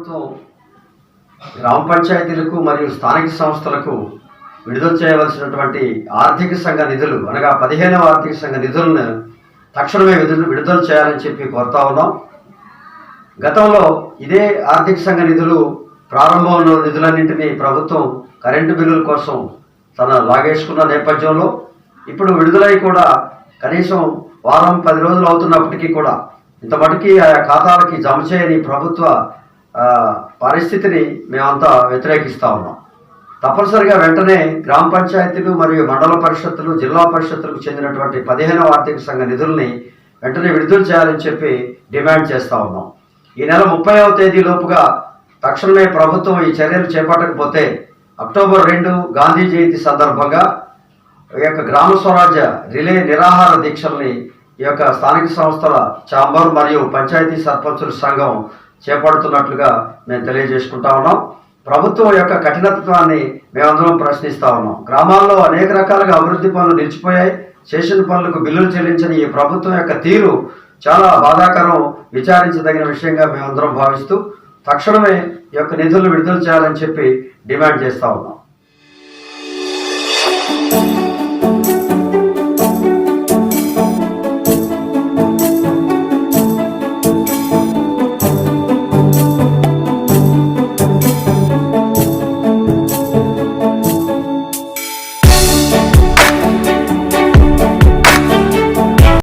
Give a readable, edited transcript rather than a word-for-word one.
ప్రభుత్వం గ్రామ పంచాయతీలకు మరియు స్థానిక సంస్థలకు విడుదల చేయవలసినటువంటి ఆర్థిక సంఘ నిధులు అనగా 15వ ఆర్థిక సంఘ నిధులను తక్షణమే విడుదల చేయాలని చెప్పి కోరుతా ఉన్నాం. గతంలో ఇదే ఆర్థిక సంఘ నిధులు ప్రారంభంలో నిధులన్నింటినీ ప్రభుత్వం కరెంటు బిల్లుల కోసం లాగేసుకున్న నేపథ్యంలో ఇప్పుడు విడుదలై కూడా కనీసం వారం 10 రోజులు అవుతున్నప్పటికీ కూడా ఇంత మటుకి ఆయా ఖాతాలకి జమ చేయని ప్రభుత్వ పరిస్థితిని మేమంతా వ్యతిరేకిస్తూ ఉన్నాం. తప్పనిసరిగా వెంటనే గ్రామ పంచాయతీలు మరియు మండల పరిషత్తులు జిల్లా పరిషత్తులకు చెందినటువంటి 15వ ఆర్థిక సంఘ నిధుల్ని వెంటనే విడుదల చేయాలని చెప్పి డిమాండ్ చేస్తూ ఉన్నాం. ఈ నెల 30వ తేదీలోపుగా తక్షణమే ప్రభుత్వం ఈ చర్యలు చేపట్టకపోతే అక్టోబర్ 2 గాంధీ జయంతి సందర్భంగా ఈ యొక్క గ్రామ స్వరాజ్య రిలే నిరాహార దీక్షల్ని ఈ యొక్క స్థానిక సంస్థల ఛాంబర్ మరియు పంచాయతీ సర్పంచుల సంఘం చేపడుతున్నట్లుగా మేము తెలియజేసుకుంటా ఉన్నాం. ప్రభుత్వం యొక్క కఠినత్వాన్ని మేమందరం ప్రశ్నిస్తూ ఉన్నాం. గ్రామాల్లో అనేక రకాలుగా అభివృద్ధి పనులు నిలిచిపోయాయి. చేసిన పనులకు బిల్లులు చెల్లించని ఈ ప్రభుత్వం యొక్క తీరు చాలా బాధాకరం, విచారించదగిన విషయంగా మేమందరం భావిస్తూ తక్షణమే ఈ యొక్క నిధులను విడుదల చేయాలని చెప్పి డిమాండ్ చేస్తూ ఉన్నాం.